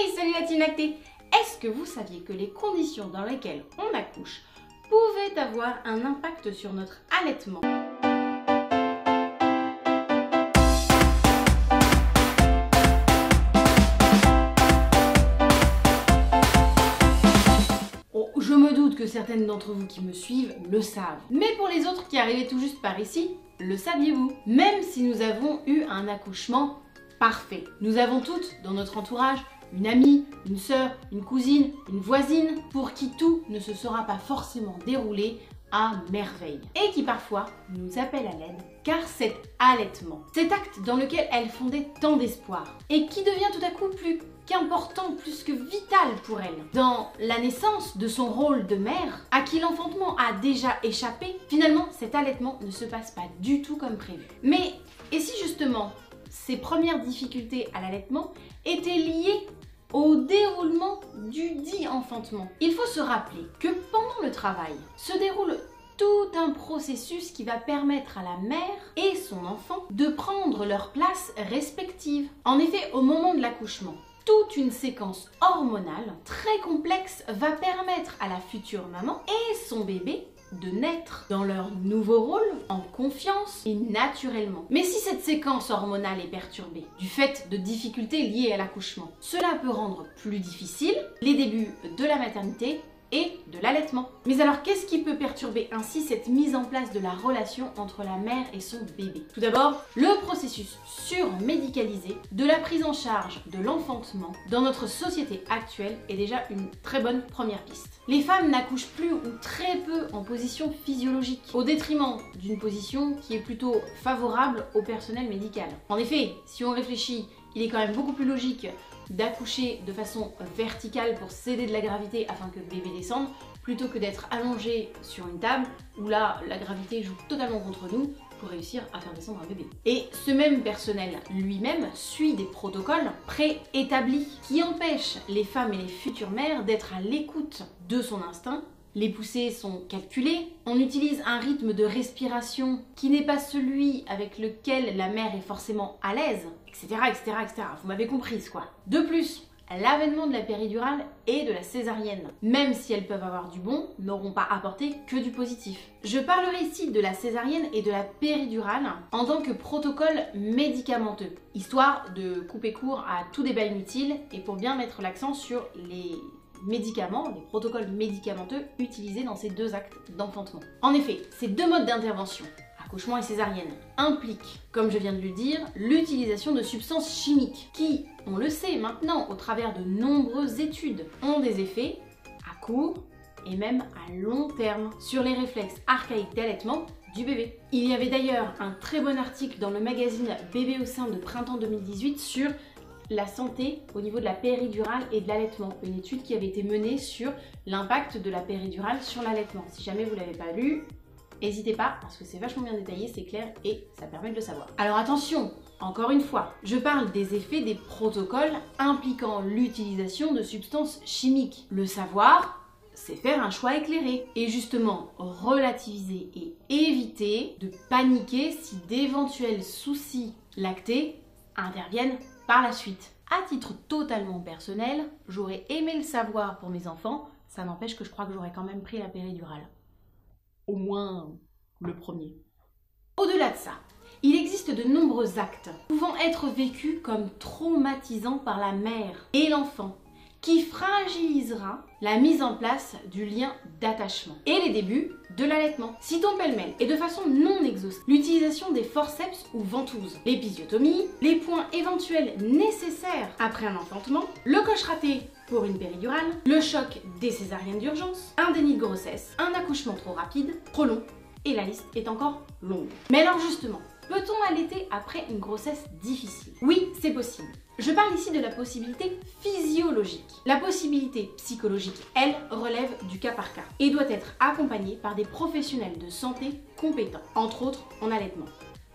Hey, salut la team lactée! Est-ce que vous saviez que les conditions dans lesquelles on accouche pouvaient avoir un impact sur notre allaitement? Je me doute que certaines d'entre vous qui me suivent le savent. Mais pour les autres qui arrivaient tout juste par ici, le saviez-vous? Même si nous avons eu un accouchement parfait. Nous avons toutes dans notre entourage une amie, une sœur, une cousine, une voisine pour qui tout ne se sera pas forcément déroulé à merveille. Et qui parfois nous appelle à l'aide car cet allaitement, cet acte dans lequel elle fondait tant d'espoir et qui devient tout à coup plus qu'important, plus que vital pour elle. Dans la naissance de son rôle de mère, à qui l'enfantement a déjà échappé, finalement cet allaitement ne se passe pas du tout comme prévu. Mais et si justement ces premières difficultés à l'allaitement étaient liées au déroulement du dit enfantement? Il faut se rappeler que pendant le travail se déroule tout un processus qui va permettre à la mère et son enfant de prendre leur place respective. En effet, au moment de l'accouchement, toute une séquence hormonale très complexe va permettre à la future maman et son bébé de naître dans leur nouveau rôle en confiance et naturellement. Mais si cette séquence hormonale est perturbée du fait de difficultés liées à l'accouchement, cela peut rendre plus difficile les débuts de la maternité et de l'allaitement. Mais alors qu'est-ce qui peut perturber ainsi cette mise en place de la relation entre la mère et son bébé? Tout d'abord, le processus surmédicalisé de la prise en charge de l'enfantement dans notre société actuelle est déjà une très bonne première piste. Les femmes n'accouchent plus ou très peu en position physiologique, au détriment d'une position qui est plutôt favorable au personnel médical. En effet, si on réfléchit, il est quand même beaucoup plus logique d'accoucher de façon verticale pour céder de la gravité afin que le bébé descende, plutôt que d'être allongé sur une table où là la gravité joue totalement contre nous pour réussir à faire descendre un bébé. Et ce même personnel lui-même suit des protocoles préétablis qui empêchent les femmes et les futures mères d'être à l'écoute de son instinct. Les poussées sont calculées, on utilise un rythme de respiration qui n'est pas celui avec lequel la mère est forcément à l'aise, etc. Vous m'avez comprise quoi. De plus, l'avènement de la péridurale et de la césarienne, même si elles peuvent avoir du bon, n'auront pas apporté que du positif. Je parlerai ici de la césarienne et de la péridurale en tant que protocole médicamenteux, histoire de couper court à tout débat inutile et pour bien mettre l'accent sur les médicaments, les protocoles médicamenteux utilisés dans ces deux actes d'enfantement. En effet, ces deux modes d'intervention, accouchement et césarienne, impliquent, comme je viens de le dire, l'utilisation de substances chimiques qui, on le sait maintenant au travers de nombreuses études, ont des effets à court et même à long terme sur les réflexes archaïques d'allaitement du bébé. Il y avait d'ailleurs un très bon article dans le magazine Bébé au sein de printemps 2018 sur la santé au niveau de la péridurale et de l'allaitement. Une étude qui avait été menée sur l'impact de la péridurale sur l'allaitement. Si jamais vous ne l'avez pas lu, n'hésitez pas parce que c'est vachement bien détaillé, c'est clair et ça permet de le savoir. Alors attention, encore une fois, je parle des effets des protocoles impliquant l'utilisation de substances chimiques. Le savoir, c'est faire un choix éclairé et justement relativiser et éviter de paniquer si d'éventuels soucis lactés interviennent par la suite. À titre totalement personnel, j'aurais aimé le savoir pour mes enfants, ça n'empêche que je crois que j'aurais quand même pris la péridurale. Au moins le premier. Au-delà de ça, il existe de nombreux actes pouvant être vécus comme traumatisants par la mère et l'enfant, qui fragilisera la mise en place du lien d'attachement et les débuts de l'allaitement. Citons pêle-mêle et de façon non exhaustive l'utilisation des forceps ou ventouses, l'épisiotomie, les points éventuels nécessaires après un enfantement, le coche raté pour une péridurale, le choc des césariennes d'urgence, un déni de grossesse, un accouchement trop rapide, trop long, et la liste est encore longue. Mais alors justement, peut-on allaiter après une grossesse difficile? Oui, c'est possible. Je parle ici de la possibilité physiologique. La possibilité psychologique, elle, relève du cas par cas et doit être accompagnée par des professionnels de santé compétents, entre autres en allaitement.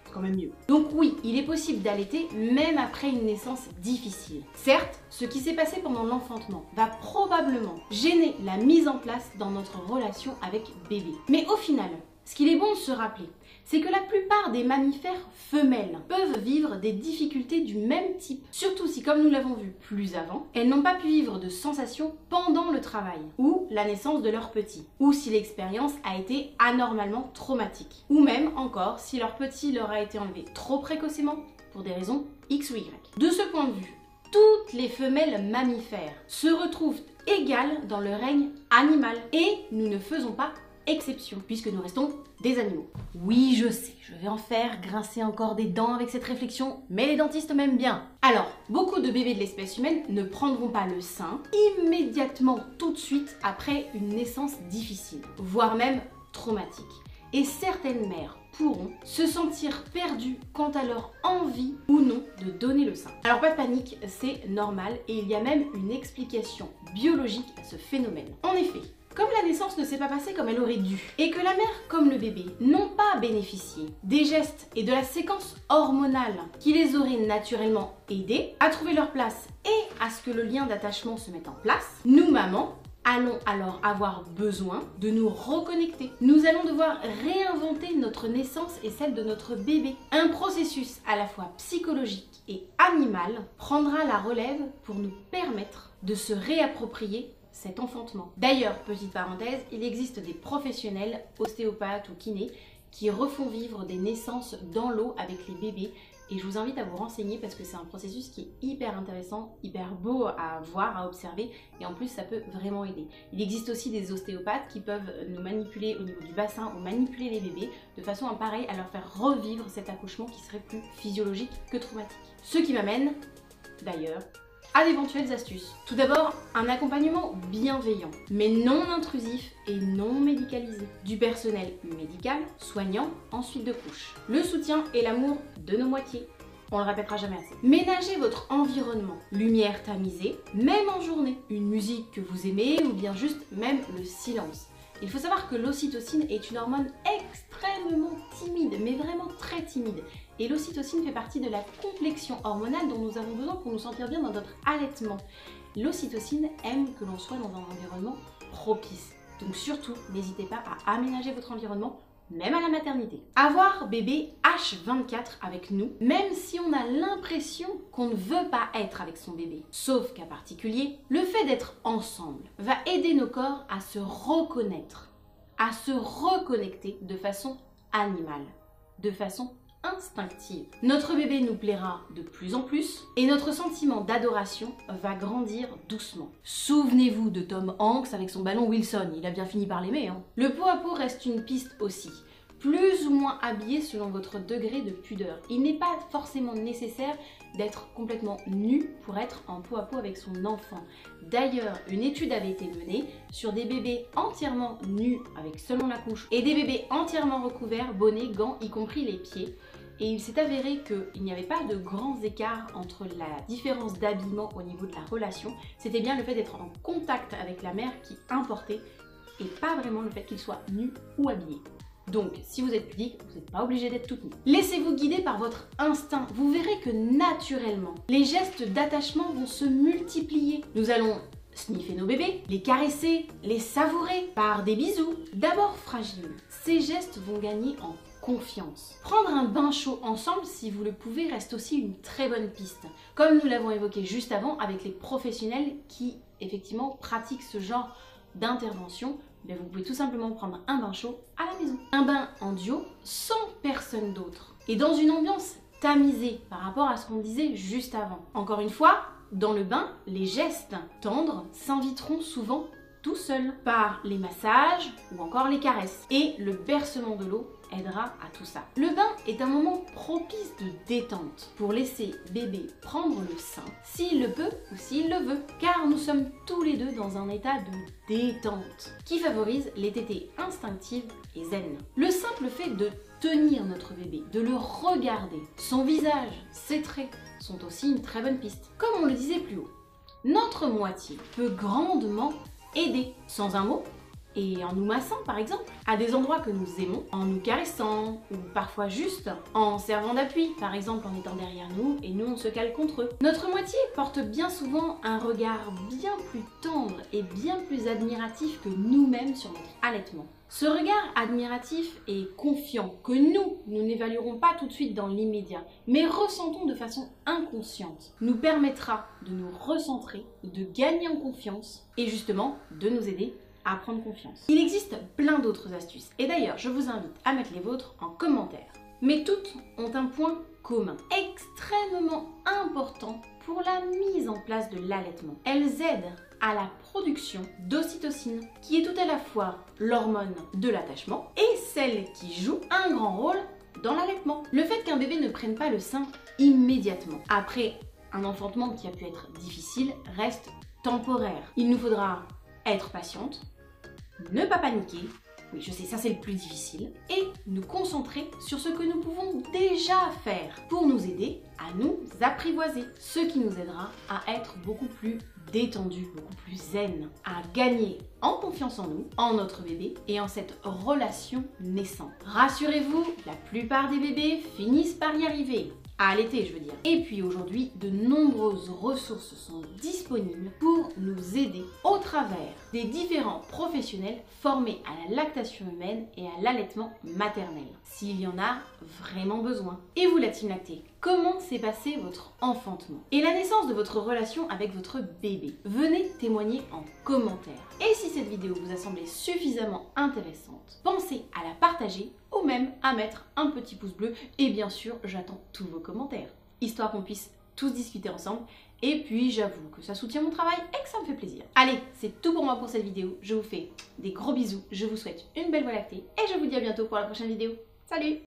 C'est quand même mieux. Donc oui, il est possible d'allaiter même après une naissance difficile. Certes, ce qui s'est passé pendant l'enfantement va probablement gêner la mise en place dans notre relation avec bébé. Mais au final, ce qu'il est bon de se rappeler, c'est que la plupart des mammifères femelles peuvent vivre des difficultés du même type, surtout si, comme nous l'avons vu plus avant, elles n'ont pas pu vivre de sensations pendant le travail ou la naissance de leur petit, ou si l'expérience a été anormalement traumatique, ou même encore si leur petit leur a été enlevé trop précocement pour des raisons X ou Y. De ce point de vue, toutes les femelles mammifères se retrouvent égales dans le règne animal et nous ne faisons pas exception puisque nous restons des animaux. Oui, je sais, je vais en faire grincer encore des dents avec cette réflexion, mais les dentistes m'aiment bien. Alors, beaucoup de bébés de l'espèce humaine ne prendront pas le sein immédiatement tout de suite après une naissance difficile, voire même traumatique. Et certaines mères pourront se sentir perdues quant à leur envie ou non de donner le sein. Alors pas de panique, c'est normal et il y a même une explication biologique à ce phénomène. En effet, comme la naissance ne s'est pas passée comme elle aurait dû et que la mère comme le bébé n'ont pas bénéficié des gestes et de la séquence hormonale qui les auraient naturellement aidés à trouver leur place et à ce que le lien d'attachement se mette en place, nous mamans allons alors avoir besoin de nous reconnecter. Nous allons devoir réinventer notre naissance et celle de notre bébé. Un processus à la fois psychologique et animal prendra la relève pour nous permettre de se réapproprier cet enfantement. D'ailleurs, petite parenthèse, il existe des professionnels, ostéopathes ou kinés, qui refont vivre des naissances dans l'eau avec les bébés. Et je vous invite à vous renseigner parce que c'est un processus qui est hyper intéressant, hyper beau à voir, à observer et en plus ça peut vraiment aider. Il existe aussi des ostéopathes qui peuvent nous manipuler au niveau du bassin ou manipuler les bébés de façon pareille à leur faire revivre cet accouchement qui serait plus physiologique que traumatique. Ce qui m'amène d'ailleurs à d'éventuelles astuces. Tout d'abord, un accompagnement bienveillant, mais non intrusif et non médicalisé. Du personnel médical, soignant, ensuite de couche. Le soutien et l'amour de nos moitiés. On le répétera jamais assez. Ménagez votre environnement. Lumière tamisée, même en journée. Une musique que vous aimez ou bien juste même le silence. Il faut savoir que l'ocytocine est une hormone extrêmement timide, mais vraiment très timide. Et l'ocytocine fait partie de la complexion hormonale dont nous avons besoin pour nous sentir bien dans notre allaitement. L'ocytocine aime que l'on soit dans un environnement propice. Donc surtout, n'hésitez pas à aménager votre environnement, même à la maternité. Avoir bébé H24 avec nous, même si on a l'impression qu'on ne veut pas être avec son bébé. Sauf cas particulier, le fait d'être ensemble va aider nos corps à se reconnaître, à se reconnecter de façon animale, de façon instinctive. Notre bébé nous plaira de plus en plus et notre sentiment d'adoration va grandir doucement. Souvenez-vous de Tom Hanks avec son ballon Wilson, il a bien fini par l'aimer. Le pot à pot reste une piste aussi, plus ou moins habillé selon votre degré de pudeur. Il n'est pas forcément nécessaire d'être complètement nu pour être en pot à pot avec son enfant. D'ailleurs, une étude avait été menée sur des bébés entièrement nus avec seulement la couche et des bébés entièrement recouverts, bonnets, gants, y compris les pieds. Et il s'est avéré qu'il n'y avait pas de grands écarts entre la différence d'habillement au niveau de la relation. C'était bien le fait d'être en contact avec la mère qui importait et pas vraiment le fait qu'il soit nu ou habillé. Donc, si vous êtes pudique, vous n'êtes pas obligé d'être toute nue. Laissez-vous guider par votre instinct. Vous verrez que naturellement, les gestes d'attachement vont se multiplier. Nous allons sniffer nos bébés, les caresser, les savourer par des bisous. D'abord fragiles, ces gestes vont gagner en confiance. Prendre un bain chaud ensemble, si vous le pouvez, reste aussi une très bonne piste. Comme nous l'avons évoqué juste avant avec les professionnels qui, effectivement, pratiquent ce genre d'intervention. Vous pouvez tout simplement prendre un bain chaud à la maison. Un bain en duo sans personne d'autre. Et dans une ambiance tamisée par rapport à ce qu'on disait juste avant. Encore une fois, dans le bain, les gestes tendres s'inviteront souvent tout seuls par les massages ou encore les caresses. Et le bercement de l'eau aidera à tout ça. Le bain est un moment propice de détente pour laisser bébé prendre le sein s'il le peut ou s'il le veut, car nous sommes tous les deux dans un état de détente qui favorise les tétées instinctives et zen. Le simple fait de tenir notre bébé, de le regarder, son visage, ses traits sont aussi une très bonne piste. Comme on le disait plus haut, notre moitié peut grandement aider, sans un mot, et en nous massant par exemple, à des endroits que nous aimons, en nous caressant ou parfois juste en servant d'appui, par exemple en étant derrière nous et nous on se cale contre eux. Notre moitié porte bien souvent un regard bien plus tendre et bien plus admiratif que nous-mêmes sur notre allaitement. Ce regard admiratif et confiant que nous n'évaluerons pas tout de suite dans l'immédiat, mais ressentons de façon inconsciente, nous permettra de nous recentrer, de gagner en confiance et justement de nous aider à prendre confiance. Il existe plein d'autres astuces et d'ailleurs je vous invite à mettre les vôtres en commentaire. Mais toutes ont un point commun, extrêmement important pour la mise en place de l'allaitement. Elles aident à la production d'ocytocine, qui est tout à la fois l'hormone de l'attachement et celle qui joue un grand rôle dans l'allaitement. Le fait qu'un bébé ne prenne pas le sein immédiatement après un enfantement qui a pu être difficile reste temporaire. Il nous faudra être patiente, ne pas paniquer, oui je sais ça c'est le plus difficile, et nous concentrer sur ce que nous pouvons déjà faire pour nous aider à nous apprivoiser, ce qui nous aidera à être beaucoup plus détendu, beaucoup plus zen, à gagner en confiance en nous, en notre bébé et en cette relation naissante. Rassurez-vous, la plupart des bébés finissent par y arriver. À allaiter, je veux dire. Et puis aujourd'hui, de nombreuses ressources sont disponibles pour nous aider au travers des différents professionnels formés à la lactation humaine et à l'allaitement maternel, s'il y en a vraiment besoin. Et vous, la team lactée, comment s'est passé votre enfantement et la naissance de votre relation avec votre bébé? Venez témoigner en commentaire. Et si cette vidéo vous a semblé suffisamment intéressante, pensez à la partager ou même à mettre un petit pouce bleu. Et bien sûr, j'attends tous vos commentaires, histoire qu'on puisse tous discuter ensemble. Et puis j'avoue que ça soutient mon travail et que ça me fait plaisir. Allez, c'est tout pour moi pour cette vidéo. Je vous fais des gros bisous, je vous souhaite une belle voie lactée et je vous dis à bientôt pour la prochaine vidéo. Salut!